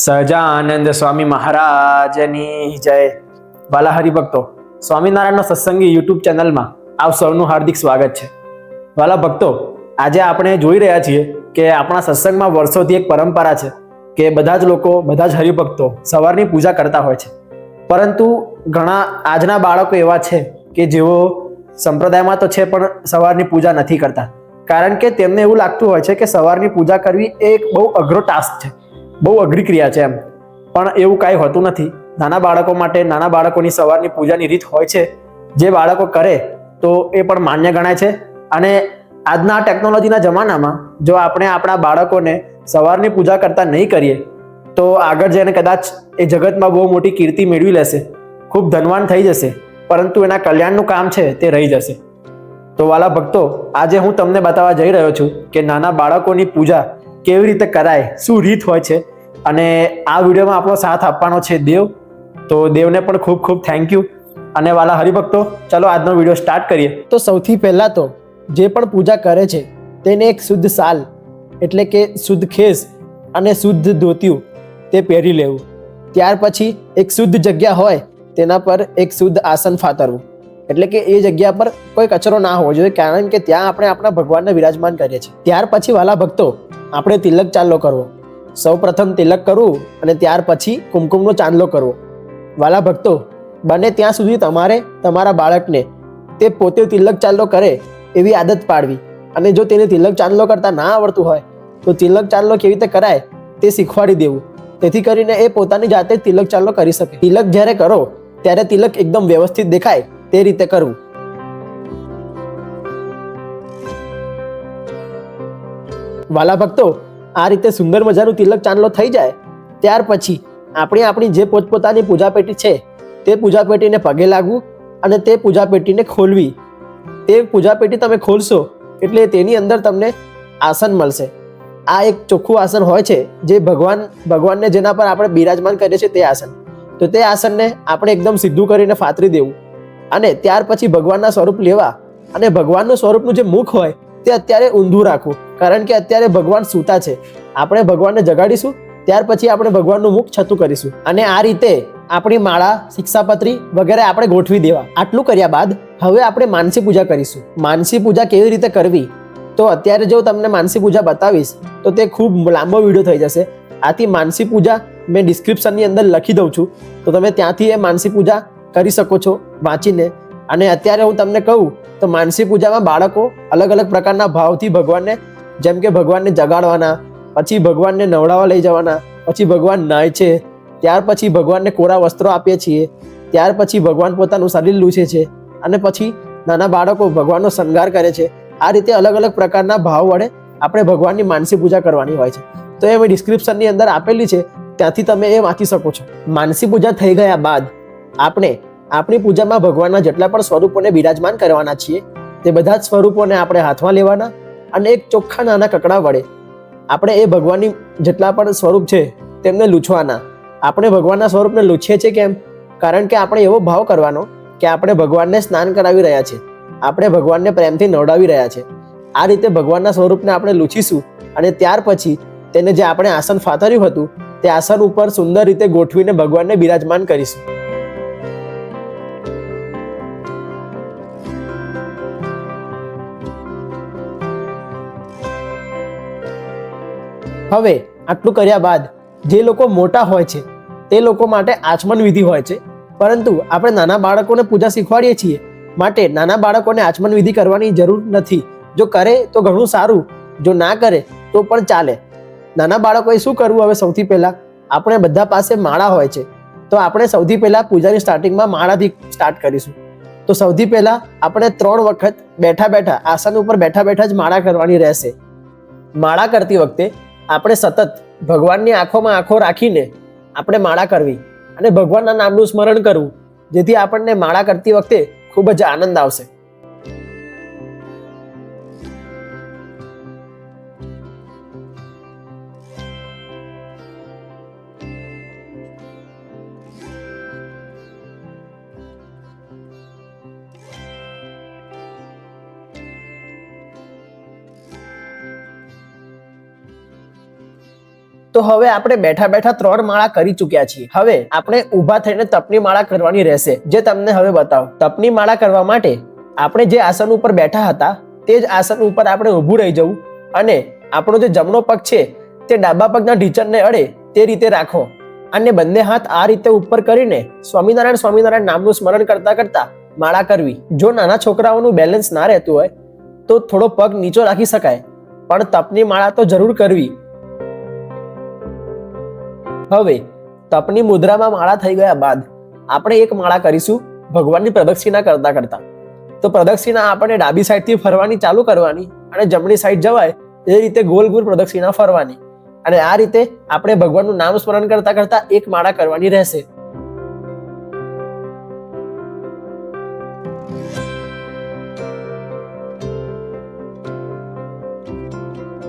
સહજાનંદ સ્વામી મહારાજની જય. વાલા હરિભક્તો, સ્વામિનારાયણનો સત્સંગી યુટ્યુબ ચેનલમાં આપ સૌનું હાર્દિક સ્વાગત છે. વાલા ભક્તો, આજે આપણે જોઈ રહ્યા છીએ કે આપણા સત્સંગમાં વર્ષોથી એક પરંપરા છે કે બધા જ લોકો, બધા જ હરિભક્તો સવારની પૂજા કરતા હોય છે. પરંતુ ઘણા આજના બાળકો એવા છે કે જેઓ સંપ્રદાયમાં તો છે પણ સવારની પૂજા નથી કરતા, કારણ કે તેમને એવું લાગતું હોય છે કે સવારની પૂજા કરવી એ એક બહુ અઘરો ટાસ્ક છે, બહુ અઘરી ક્રિયા છે એમ. પણ એવું કાંઈ હોતું નથી. નાના બાળકો માટે નાના બાળકોની સવારની પૂજાની રીત હોય છે, જે બાળકો કરે તો એ પણ માન્ય ગણાય છે. અને આજના ટેકનોલોજીના જમાનામાં જો આપણે આપણા બાળકોને સવારની પૂજા કરતા નહીં કરીએ તો આગળ જઈને કદાચ એ જગતમાં બહુ મોટી કીર્તિ મેળવી લેશે, ખૂબ ધનવાન થઈ જશે, પરંતુ એના કલ્યાણનું કામ છે તે રહી જશે. તો વાલા ભક્તો, આજે હું તમને બતાવવા જઈ રહ્યો છું કે નાના બાળકોની પૂજા કેવી રીતે કરાય, શું રીત હોય છે. અને આ વિડીયોમાં આપણો સાથ આપવાનો છે દેવ, તો દેવને પણ ખૂબ ખૂબ થેન્ક યુ. અને વાલા હરિભક્તો, ચલો આજનો વિડીયો સ્ટાર્ટ કરીએ. તો સૌથી પહેલાં તો જે પણ પૂજા કરે છે તેને એક શુદ્ધ શાલ એટલે કે શુદ્ધ ખેસ અને શુદ્ધ ધોતિયું તે પહેરી લેવું. ત્યાર પછી એક શુદ્ધ જગ્યા હોય તેના પર એક શુદ્ધ આસન ફાતરવું, એટલે કે એ જગ્યા પર કોઈ કચરો ના હોવો જોઈએ, કારણ કે ત્યાં આપણે આપણા ભગવાનને વિરાજમાન કરીએ છીએ. ત્યાર પછી વાલા ભક્તો, આપણે તિલક ચાંદલો કરવો. સૌ પ્રથમ તિલક કરવું અને ત્યાર પછી કુમકુમનો ચાંદલો કરવો. વાલા ભક્તો, બને ત્યાં સુધી તમારે તમારા બાળકને તે પોતે તિલક ચાંદલો કરે એવી આદત પાડવી. અને જો તેને તિલક ચાંદલો કરતા ના આવડતું હોય તો તિલક ચાંદલો કેવી રીતે કરાય તે શીખવાડી દેવું, તેથી કરીને એ પોતાની જાતે તિલક ચાંદલો કરી શકે. તિલક જ્યારે કરો ત્યારે તિલક એકદમ વ્યવસ્થિત દેખાય તે રીતે કરવું. વાલા ભક્તો, આ રીતે સુંદર મજાનું તિલક ચાંદલો થઈ જાય ત્યાર પછી આપણે આપણી જે પોતપોતાની પૂજા પેટી છે તે પૂજા પેટીને પગે લાગવું અને તે પૂજા પેટીને ખોલવી. તે પૂજા પેટી તમે ખોલશો એટલે તેની અંદર તમને આસન મળશે. આ એક ચોખ્ખું આસન હોય છે, જે ભગવાનને જેના પર આપણે બિરાજમાન કરીએ છીએ તે આસન. તો તે આસનને આપણે એકદમ સીધું કરીને ફાતરી દેવું અને ત્યાર પછી ભગવાનના સ્વરૂપ લેવા અને ભગવાનનું સ્વરૂપનું જે મુખ હોય તે અત્યારે ઊંધું રાખવું, કારણ કે અત્યારે ભગવાન સૂતા છે. આપણે ભગવાનને જગાડીશું ત્યાર પછી આપણે ભગવાનનું મુખ છતું કરીશું. અને આ રીતે આપણી માળા, શિક્ષાપત્રી વગેરે આપણે ગોઠવી દેવા. આટલું કર્યા બાદ હવે આપણે માનસી પૂજા કરીશું. માનસી પૂજા કેવી રીતે કરવી તો અત્યારે જો તમને માનસી પૂજા બતાવીશ તો તે ખૂબ લાંબો વિડીયો થઈ જશે. આથી માનસી પૂજા મેં ડિસ્ક્રિપ્શનની અંદર લખી દઉં છું, તો તમે ત્યાંથી એ માનસી પૂજા કરી શકો છો વાંચીને. અને અત્યારે હું તમને કહું તો માનસી પૂજામાં બાળકો અલગ અલગ પ્રકારના ભાવથી ભગવાનને, જેમ કે ભગવાનને જગાડવાના, પછી ભગવાનને નવડાવવા લઈ જવાના, પછી ભગવાન નાય છે, ત્યાર પછી ભગવાનને કોરા વસ્ત્રો આપીએ છીએ, ત્યાર પછી ભગવાન પોતાનું શરીર લૂછે છે અને પછી નાના બાળકો ભગવાનનો શણગાર કરે છે. આ રીતે અલગ અલગ પ્રકારના ભાવ વડે આપણે ભગવાનની માનસી પૂજા કરવાની હોય છે. તો એ મેં ડિસ્ક્રિપ્શનની અંદર આપેલી છે, ત્યાંથી તમે એ વાંચી શકો છો. માનસી પૂજા થઈ ગયા બાદ આપણે આપણી પૂજામાં ભગવાનના જેટલા પણ સ્વરૂપોને બિરાજમાન કરવાના છીએ તે બધા જ સ્વરૂપોને આપણે હાથમાં લેવાના અને એક ચોખ્ખા નાના કકડા વડે આપણે એ ભગવાનની જેટલા પણ સ્વરૂપ છે તેમને લૂછવાના. આપણે ભગવાનના સ્વરૂપને લૂછીએ છીએ કેમ? કારણ કે આપણે એવો ભાવ કરવાનો કે આપણે ભગવાનને સ્નાન કરાવી રહ્યા છીએ, આપણે ભગવાનને પ્રેમથી નવડાવી રહ્યા છીએ. આ રીતે ભગવાનના સ્વરૂપને આપણે લૂછીશું અને ત્યાર પછી તેને જે આપણે આસન ફાતર્યું હતું તે આસન ઉપર સુંદર રીતે ગોઠવીને ભગવાનને બિરાજમાન કરીશું. હવે આટલું કર્યા બાદ જે લોકો મોટા હોય છે તે લોકો માટે આચમન વિધિ હોય છે, પરંતુ આપણે નાના બાળકોને પૂજા શીખવાડીએ છીએ માટે નાના બાળકોને આચમન વિધિ કરવાની જરૂર નથી. જો કરે તો ઘણું સારું, જો ના કરે તો પણ ચાલે. નાના બાળકોએ શું કરવું? હવે સૌથી પહેલાં આપણે બધા પાસે માળા હોય છે, તો આપણે સૌથી પહેલાં પૂજાની સ્ટાર્ટિંગમાં માળાથી સ્ટાર્ટ કરીશું. તો સૌથી પહેલાં આપણે 3 વખત બેઠા બેઠા આસન ઉપર બેઠા બેઠા જ માળા કરવાની રહેશે. માળા કરતી વખતે આપણે સતત ભગવાનની આંખોમાં આંખો રાખીને આપણે માળા કરવી અને ભગવાનના નામનું સ્મરણ કરવું, જેથી આપણને માળા કરતી વખતે ખૂબ જ આનંદ આવશે. તો તો હવે આપણે બેઠા બેઠા 3 માળા કરી ચૂક્યા છીએ. હવે આપણે ઊભા થઈને તપની માળા કરવાની રહેશે, જે તમને હવે બતાવો. તપની માળા કરવા માટે આપણે જે આસન ઉપર બેઠા હતા તે જ આસન ઉપર આપણે ઊભું રહી જવું અને આપણો જે જમણો પગ છે તે ડાબા પગના ઢીંચણને અડે તે રીતે રાખો અને બંને હાથ આ રીતે ઉપર કરીને સ્વામિનારાયણ સ્વામિનારાયણ નામનું સ્મરણ કરતા કરતા માળા કરવી. જો નાના છોકરાઓનું બેલેન્સ ના રહેતું હોય તો થોડો પગ નીચો રાખી શકાય, પણ તપની માળા તો જરૂર કરવી. હવે તપની મુદ્રામાં માળા થઈ ગયા બાદ આપણે એક માળા કરીશું ભગવાનની પ્રદક્ષિણા કરતા કરતા. તો પ્રદક્ષિણા આપણે ડાબી સાઈડથી ફરવાની ચાલુ કરવાની અને જમણી સાઈડ જવાય એ રીતે ગોલ ગોલ પ્રદક્ષિણા ફરવાની અને આ રીતે આપણે ભગવાનનું નામ સ્મરણ કરતા કરતા એક માળા કરવાની રહેશે.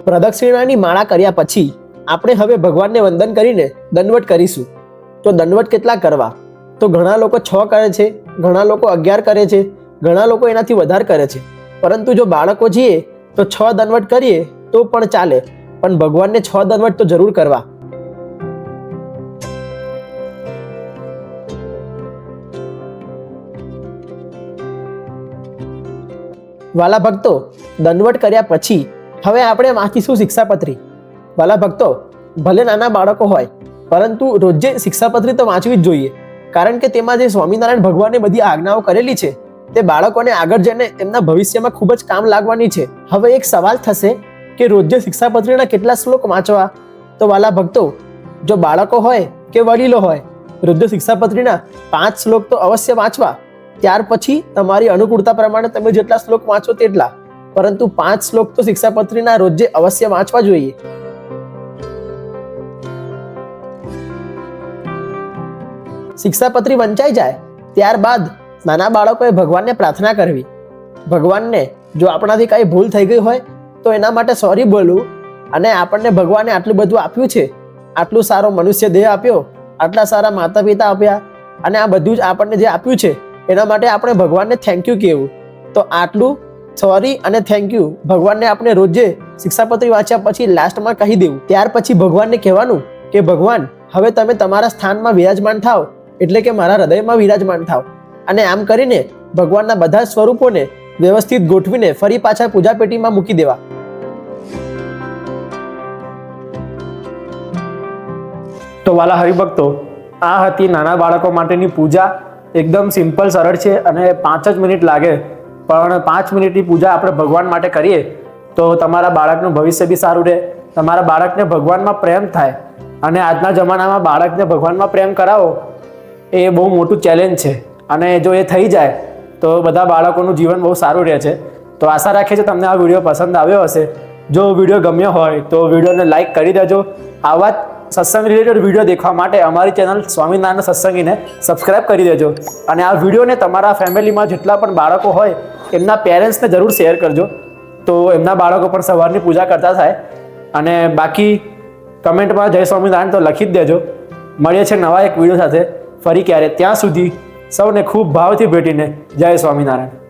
પ્રદક્ષિણાની માળા કર્યા પછી આપણે હવે ભગવાનને વંદન કરીને દંડવત કરીશું. તો દંડવત કેટલા કરવા? તો ઘણા લોકો 6 કરે છે, ઘણા લોકો 11 કરે છે, ઘણા લોકો એનાથી વધારે કરે છે. પરંતુ જો બાળકો છીએ તો 6 દંડવત કરીએ તો પણ ચાલે, પણ ભગવાનને 6 દંડવત તો જરૂર કરવા. વાલા ભક્તો, દંડવત કર્યા પછી હવે આપણે વાંચીશું શિક્ષાપત્રી. વાલા ભક્તો, ભલે નાના બાળકો હોય પરંતુ રોજે શિક્ષાપત્રી તો વાંચવી જ જોઈએ, કારણ કે તેમાં જે સ્વામિનારાયણ ભગવાને બધી આજ્ઞાઓ કરેલી છે તે બાળકોને આગળ જઈને એમના ભવિષ્યમાં ખૂબ જ કામ લાગવાની છે. હવે એક સવાલ થશે કે રોજે શિક્ષાપત્રીના કેટલા શ્લોક વાંચવા? તો વાલા ભક્તો, જો બાળકો હોય કે વડીલો હોય, રોજે શિક્ષાપત્રીના 5 શ્લોક તો અવશ્ય વાંચવા. ત્યાર પછી તમારી અનુકૂળતા પ્રમાણે તમે જેટલા શ્લોક વાંચો તેટલા, પરંતુ 5 શ્લોક તો શિક્ષાપત્રીના રોજે અવશ્ય વાંચવા જોઈએ. શિક્ષાપત્રી વંચાઈ જાય ત્યારબાદ નાના બાળકોએ ભગવાનને પ્રાર્થના કરવી. ભગવાનને જો આપણાથી કઈ ભૂલ થઈ ગઈ હોય તો એના માટે સોરી બોલવું અને આપણને ભગવાને આટલું બધું આપ્યું છે, આટલું સારો મનુષ્ય દેહ આપ્યો, આટલા સારા માતા પિતા આપ્યા અને આ બધું જ આપણને જે આપ્યું છે એના માટે આપણે ભગવાનને થેન્ક યુ કહેવું. તો આટલું સોરી અને થેન્ક યુ ભગવાનને આપણે રોજે શિક્ષાપત્રી વાંચ્યા પછી લાસ્ટમાં કહી દેવું. ત્યાર પછી ભગવાનને કહેવાનું કે ભગવાન, હવે તમે તમારા સ્થાનમાં વિરાજમાન થાવ, એટલે કે મારા હૃદયમાં વિરાજમાન થાવ. અને આમ કરીને ભગવાનના બધા સ્વરૂપોને વ્યવસ્થિત ગોઠવીને ફરી પાછા પૂજા પેટીમાં મૂકી દેવા. તો વાલા હરિભક્તો, આ હતી નાના બાળકો માટેની પૂજા. એકદમ સિમ્પલ, સરળ છે અને 5 જ મિનિટ લાગે, પણ 5 મિનિટની પૂજા આપણે ભગવાન માટે કરીએ તો તમારા બાળકનું ભવિષ્ય બી સારું રહે, તમારા બાળકને ભગવાનમાં પ્રેમ થાય. અને આજના જમાનામાં બાળકને ભગવાનમાં પ્રેમ કરાવો એ બહુ મોટું ચેલેન્જ છે અને જો એ થઈ જાય તો બધા બાળકોનું જીવન બહુ સારું રહે છે. તો આશા રાખીએ છીએ તમને આ વિડીયો પસંદ આવ્યો હશે. જો વિડીયો ગમ્યો હોય તો વિડીયોને લાઇક કરી દેજો. આવા જ સત્સંગ રિલેટેડ વિડીયો દેખવા માટે અમારી ચેનલ સ્વામિનારાયણ સત્સંગીને સબસ્ક્રાઇબ કરી દેજો અને આ વિડીયોને તમારા ફેમિલીમાં જેટલા પણ બાળકો હોય એમના પેરેન્ટ્સને જરૂર શેર કરજો, તો એમના બાળકો પણ સવારની પૂજા કરતા થાય. અને બાકી કમેન્ટમાં જય સ્વામિનારાયણ તો લખી જ દેજો. મળીએ છીએ નવા એક વિડીયો સાથે ફરી ક્યારે. ત્યાં સુધી સૌને ખૂબ ભાવથી ભેટીને જય સ્વામિનારાયણ.